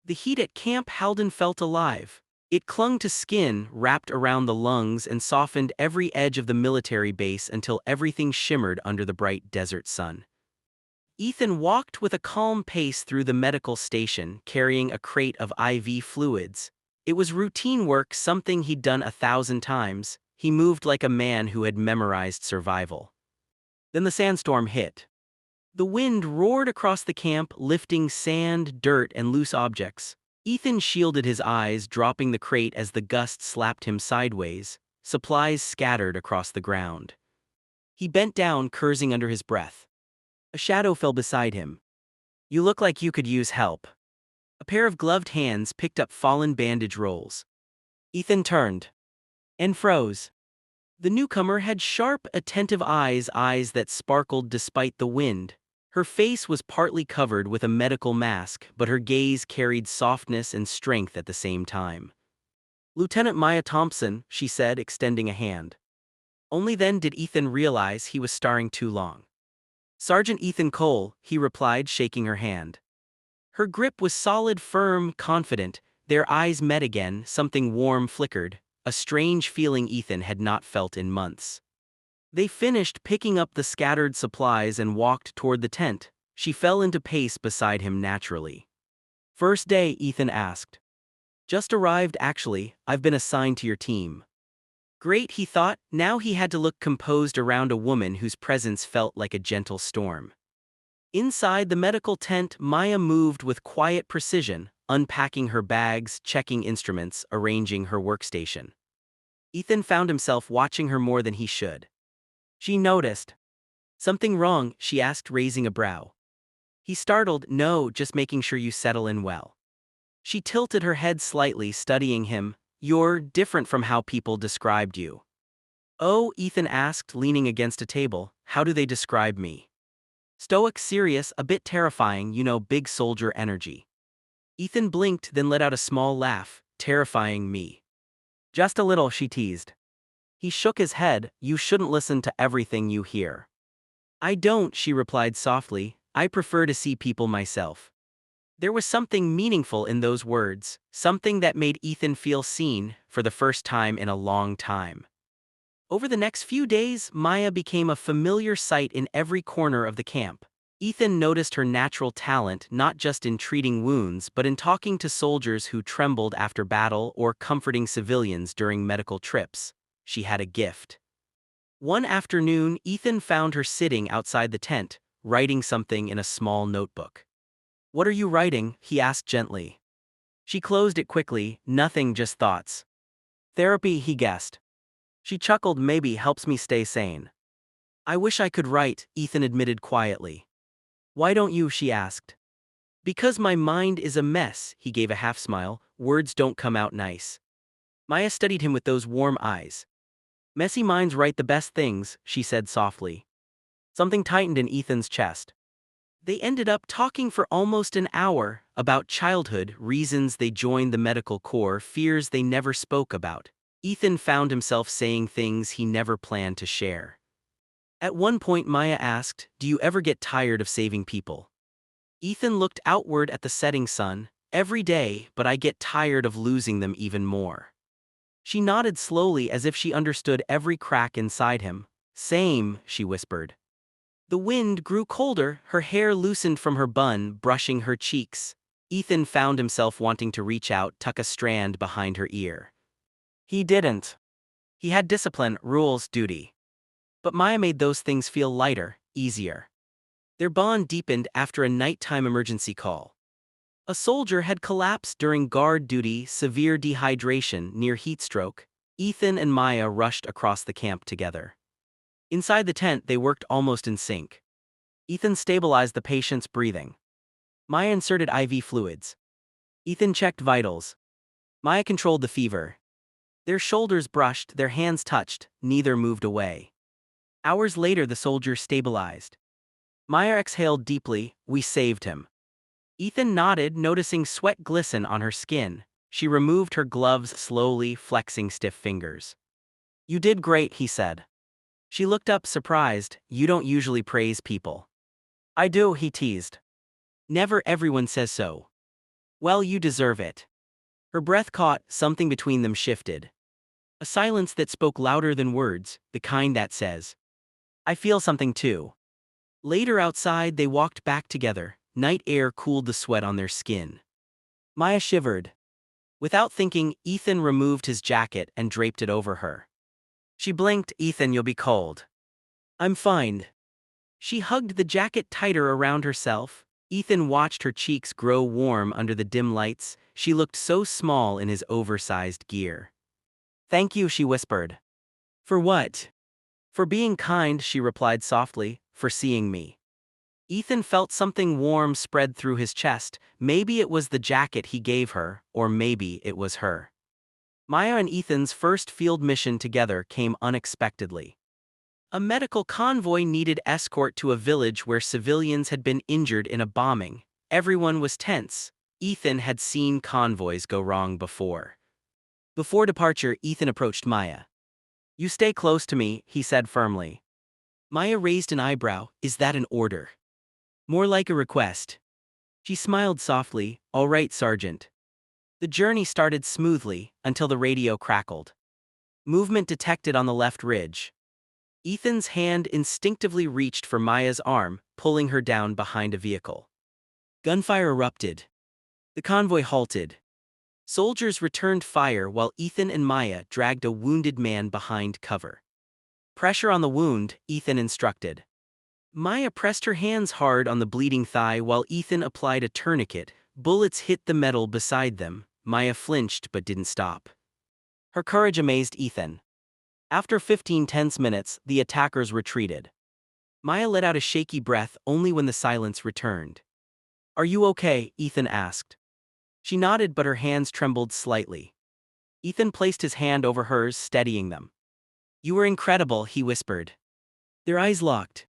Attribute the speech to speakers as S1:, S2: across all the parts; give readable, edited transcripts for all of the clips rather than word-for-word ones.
S1: The heat at Camp Halden felt alive. It clung to skin, wrapped around the lungs, and softened every edge of the military base until everything shimmered under the bright desert sun. Ethan walked with a calm pace through the medical station, carrying a crate of IV fluids. It was routine work, something he'd done 1,000 times. He moved like a man who had memorized survival. Then the sandstorm hit. The wind roared across the camp, lifting sand, dirt, and loose objects. Ethan shielded his eyes, dropping the crate as the gust slapped him sideways. Supplies scattered across the ground. He bent down, cursing under his breath. A shadow fell beside him. "You look like you could use help." A pair of gloved hands picked up fallen bandage rolls. Ethan turned and froze. The newcomer had sharp, attentive eyes that sparkled despite the wind. Her face was partly covered with a medical mask, but her gaze carried softness and strength at the same time. "Lieutenant Maya Thompson," she said, extending a hand. Only then did Ethan realize he was staring too long. "Sergeant Ethan Cole," he replied, shaking her hand. Her grip was solid, firm, confident. Their eyes met again, something warm flickered, a strange feeling Ethan had not felt in months. They finished picking up the scattered supplies and walked toward the tent. She fell into pace beside him naturally. "First day?" Ethan asked. "Just arrived, actually. I've been assigned to your team." Great, he thought. Now he had to look composed around a woman whose presence felt like a gentle storm. Inside the medical tent, Maya moved with quiet precision, unpacking her bags, checking instruments, arranging her workstation. Ethan found himself watching her more than he should. She noticed. "Something wrong?" she asked, raising a brow. He startled. "No, just making sure you settle in well." She tilted her head slightly, studying him. "You're different from how people described you." "Oh," Ethan asked, leaning against a table. "How do they describe me?" "Stoic, serious, a bit terrifying, big soldier energy." Ethan blinked, then let out a small laugh. "Terrifying me?" "Just a little," she teased. He shook his head. "You shouldn't listen to everything you hear." "I don't," she replied softly. "I prefer to see people myself." There was something meaningful in those words, something that made Ethan feel seen, for the first time in a long time. Over the next few days, Maya became a familiar sight in every corner of the camp. Ethan noticed her natural talent not just in treating wounds but in talking to soldiers who trembled after battle or comforting civilians during medical trips. She had a gift. One afternoon, Ethan found her sitting outside the tent, writing something in a small notebook. "What are you writing?" he asked gently. She closed it quickly. "Nothing, just thoughts." "Therapy," he guessed. She chuckled. "Maybe helps me stay sane." "I wish I could write," Ethan admitted quietly. "Why don't you?" she asked. "Because my mind is a mess," he gave a half smile. "Words don't come out nice." Maya studied him with those warm eyes. "Messy minds write the best things," she said softly. Something tightened in Ethan's chest. They ended up talking for almost an hour, about childhood, reasons they joined the medical corps, fears they never spoke about. Ethan found himself saying things he never planned to share. At one point, Maya asked, "Do you ever get tired of saving people?" Ethan looked outward at the setting sun. "Every day, but I get tired of losing them even more." She nodded slowly as if she understood every crack inside him. "Same," she whispered. The wind grew colder, her hair loosened from her bun, brushing her cheeks. Ethan found himself wanting to reach out, tuck a strand behind her ear. He didn't. He had discipline, rules, duty. But Maya made those things feel lighter, easier. Their bond deepened after a nighttime emergency call. A soldier had collapsed during guard duty, severe dehydration, near heat stroke. Ethan and Maya rushed across the camp together. Inside the tent, they worked almost in sync. Ethan stabilized the patient's breathing. Maya inserted IV fluids. Ethan checked vitals. Maya controlled the fever. Their shoulders brushed, their hands touched, neither moved away. Hours later, the soldier stabilized. Maya exhaled deeply. "We saved him." Ethan nodded, noticing sweat glisten on her skin. She removed her gloves slowly, flexing stiff fingers. "You did great," he said. She looked up, surprised. "You don't usually praise people." "I do," he teased. "Never everyone says so." Well, you deserve it. Her breath caught, something between them shifted. A silence that spoke louder than words, the kind that says, I feel something too. Later outside, they walked back together. Night air cooled the sweat on their skin. Maya shivered. Without thinking, Ethan removed his jacket and draped it over her. She blinked. Ethan, you'll be cold. I'm fine. She hugged the jacket tighter around herself. Ethan watched her cheeks grow warm under the dim lights. She looked so small in his oversized gear. Thank you, she whispered. For what? For being kind, she replied softly, for seeing me. Ethan felt something warm spread through his chest. Maybe it was the jacket he gave her, or maybe it was her. Maya and Ethan's first field mission together came unexpectedly. A medical convoy needed escort to a village where civilians had been injured in a bombing. Everyone was tense. Ethan had seen convoys go wrong before. Before departure, Ethan approached Maya. You stay close to me, he said firmly. Maya raised an eyebrow. Is that an order? More like a request. She smiled softly. All right, Sergeant. The journey started smoothly until the radio crackled. Movement detected on the left ridge. Ethan's hand instinctively reached for Maya's arm, pulling her down behind a vehicle. Gunfire erupted. The convoy halted. Soldiers returned fire while Ethan and Maya dragged a wounded man behind cover. Pressure on the wound, Ethan instructed. Maya pressed her hands hard on the bleeding thigh while Ethan applied a tourniquet. Bullets hit the metal beside them. Maya flinched but didn't stop. Her courage amazed Ethan. After 15 tense minutes, the attackers retreated. Maya let out a shaky breath only when the silence returned. Are you okay? Ethan asked. She nodded, but her hands trembled slightly. Ethan placed his hand over hers, steadying them. You were incredible, he whispered. Their eyes locked.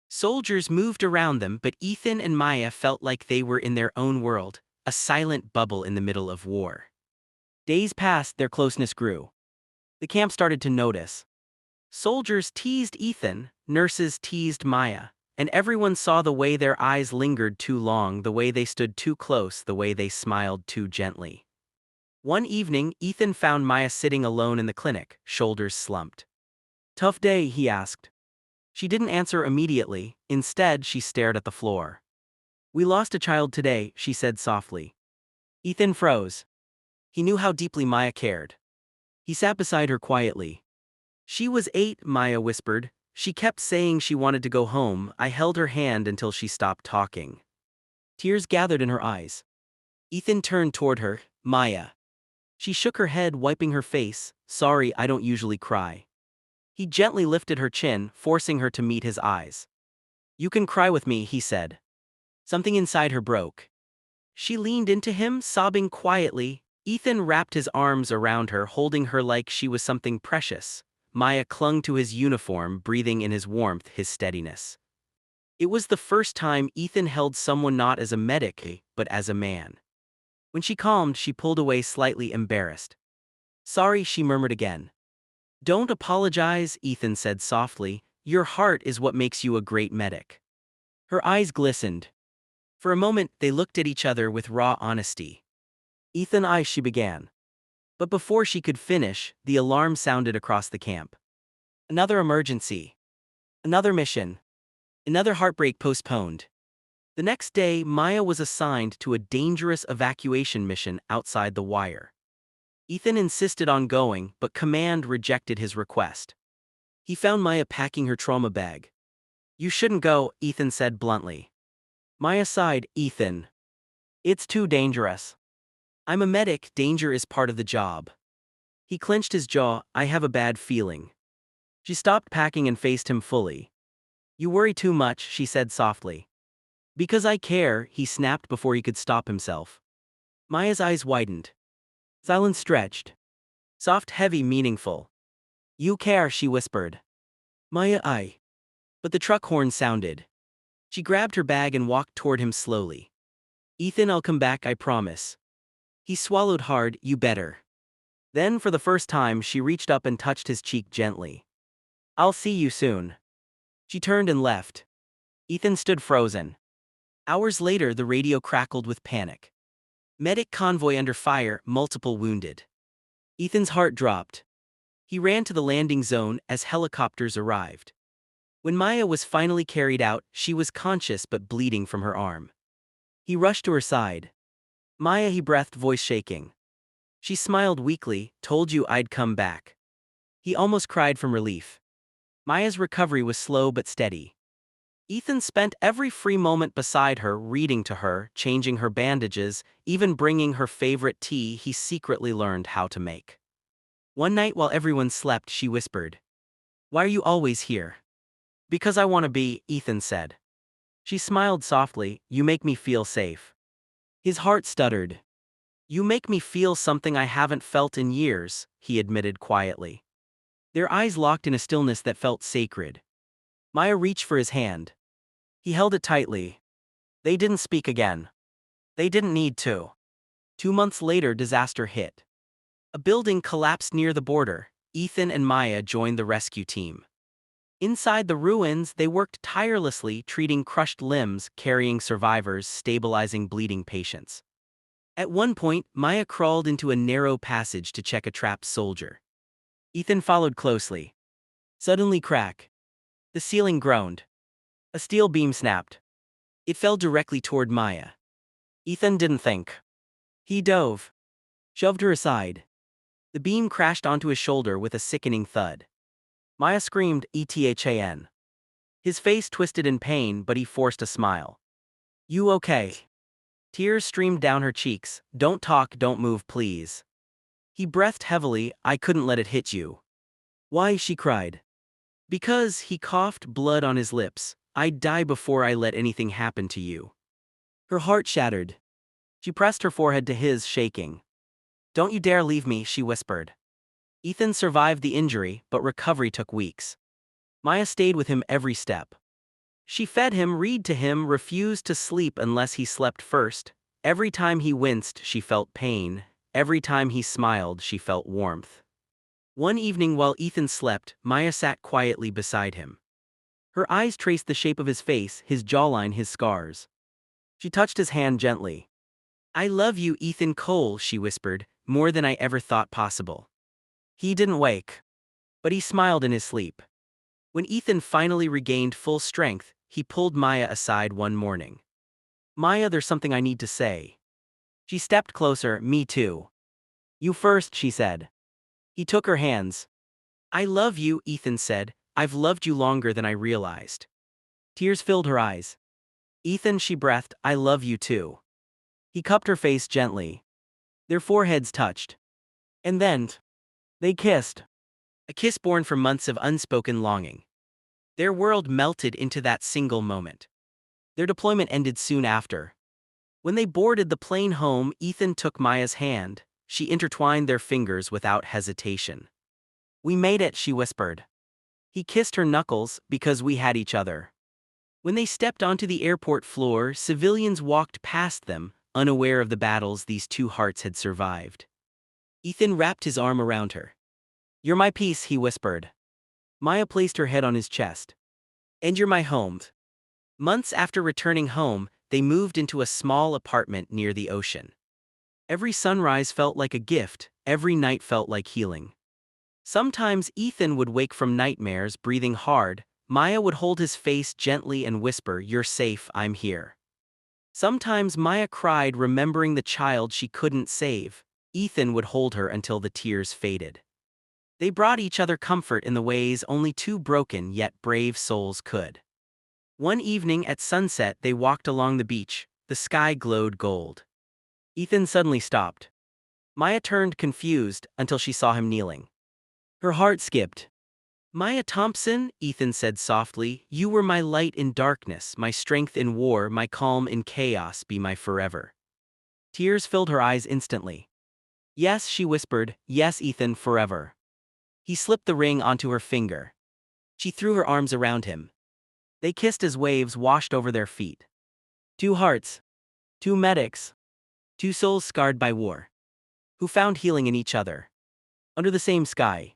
S1: Soldiers moved around them, but Ethan and Maya felt like they were in their own world, a silent bubble in the middle of war. Days passed, their closeness grew. The camp started to notice. Soldiers teased Ethan, nurses teased Maya, and everyone saw the way their eyes lingered too long, the way they stood too close, the way they smiled too gently. One evening, Ethan found Maya sitting alone in the clinic, shoulders slumped. Tough day, he asked. She didn't answer immediately. Instead, she stared at the floor. We lost a child today, she said softly. Ethan froze. He knew how deeply Maya cared. He sat beside her quietly. She was 8, Maya whispered. She kept saying she wanted to go home. I held her hand until she stopped talking. Tears gathered in her eyes. Ethan turned toward her. Maya. She shook her head, wiping her face. Sorry, I don't usually cry. He gently lifted her chin, forcing her to meet his eyes. You can cry with me, he said. Something inside her broke. She leaned into him, sobbing quietly. Ethan wrapped his arms around her, holding her like she was something precious. Maya clung to his uniform, breathing in his warmth, his steadiness. It was the first time Ethan held someone not as a medic, but as a man. When she calmed, she pulled away, slightly embarrassed. Sorry, she murmured again. Don't apologize, Ethan said softly. Your heart is what makes you a great medic. Her eyes glistened. For a moment, they looked at each other with raw honesty. Ethan, she began. But before she could finish, the alarm sounded across the camp. Another emergency. Another mission. Another heartbreak postponed. The next day, Maya was assigned to a dangerous evacuation mission outside the wire. Ethan insisted on going, but command rejected his request. He found Maya packing her trauma bag. You shouldn't go, Ethan said bluntly. Maya sighed. Ethan. It's too dangerous. I'm a medic, danger is part of the job. He clenched his jaw. I have a bad feeling. She stopped packing and faced him fully. You worry too much, she said softly. Because I care, he snapped before he could stop himself. Maya's eyes widened. Silence stretched. Soft, heavy, meaningful. You care, she whispered. Maya, I. But the truck horn sounded. She grabbed her bag and walked toward him slowly. Ethan, I'll come back, I promise. He swallowed hard. You better. Then, for the first time, she reached up and touched his cheek gently. I'll see you soon. She turned and left. Ethan stood frozen. Hours later, the radio crackled with panic. Medic convoy under fire, multiple wounded. Ethan's heart dropped. He ran to the landing zone as helicopters arrived. When Maya was finally carried out, she was conscious but bleeding from her arm. He rushed to her side. Maya, he breathed, voice shaking. She smiled weakly, told you I'd come back. He almost cried from relief. Maya's recovery was slow but steady. Ethan spent every free moment beside her, reading to her, changing her bandages, even bringing her favorite tea he secretly learned how to make. One night while everyone slept, she whispered, "Why are you always here?" "Because I want to be," Ethan said. She smiled softly, "You make me feel safe." His heart stuttered. "You make me feel something I haven't felt in years," he admitted quietly. Their eyes locked in a stillness that felt sacred. Maya reached for his hand. He held it tightly. They didn't speak again. They didn't need to. 2 months later, disaster hit. A building collapsed near the border. Ethan and Maya joined the rescue team. Inside the ruins, they worked tirelessly, treating crushed limbs, carrying survivors, stabilizing bleeding patients. At one point, Maya crawled into a narrow passage to check a trapped soldier. Ethan followed closely. Suddenly, crack. The ceiling groaned. A steel beam snapped. It fell directly toward Maya. Ethan didn't think. He dove. Shoved her aside. The beam crashed onto his shoulder with a sickening thud. Maya screamed, "ETHAN." His face twisted in pain, but he forced a smile. "You okay?" Tears streamed down her cheeks. "Don't talk, don't move, please." He breathed heavily. "I couldn't let it hit you." "Why?" she cried. "Because," he coughed, blood on his lips, "I'd die before I let anything happen to you." Her heart shattered. She pressed her forehead to his, shaking. "Don't you dare leave me," she whispered. Ethan survived the injury, but recovery took weeks. Maya stayed with him every step. She fed him, read to him, refused to sleep unless he slept first. Every time he winced, she felt pain. Every time he smiled, she felt warmth. One evening while Ethan slept, Maya sat quietly beside him. Her eyes traced the shape of his face, his jawline, his scars. She touched his hand gently. "I love you, Ethan Cole," she whispered, "more than I ever thought possible." He didn't wake, but he smiled in his sleep. When Ethan finally regained full strength, he pulled Maya aside one morning. "Maya, there's something I need to say." She stepped closer. "Me too." "You first," she said. He took her hands. "I love you," Ethan said. "I've loved you longer than I realized." Tears filled her eyes. "Ethan," she breathed, "I love you too." He cupped her face gently. Their foreheads touched. And then, they kissed. A kiss born from months of unspoken longing. Their world melted into that single moment. Their deployment ended soon after. When they boarded the plane home, Ethan took Maya's hand. She intertwined their fingers without hesitation. "We made it," she whispered. He kissed her knuckles, "because we had each other." When they stepped onto the airport floor, civilians walked past them, unaware of the battles these two hearts had survived. Ethan wrapped his arm around her. "You're my peace," he whispered. Maya placed her head on his chest. "And you're my home." Months after returning home, they moved into a small apartment near the ocean. Every sunrise felt like a gift, every night felt like healing. Sometimes Ethan would wake from nightmares, breathing hard. Maya would hold his face gently and whisper, "You're safe, I'm here." Sometimes Maya cried, remembering the child she couldn't save. Ethan would hold her until the tears faded. They brought each other comfort in the ways only two broken yet brave souls could. One evening at sunset, they walked along the beach. The sky glowed gold. Ethan suddenly stopped. Maya turned confused until she saw him kneeling. Her heart skipped. "Maya Thompson," Ethan said softly, "you were my light in darkness, my strength in war, my calm in chaos, be my forever." Tears filled her eyes instantly. "Yes," she whispered, "yes, Ethan, forever." He slipped the ring onto her finger. She threw her arms around him. They kissed as waves washed over their feet. Two hearts. Two medics. Two souls scarred by war. Who found healing in each other. Under the same sky.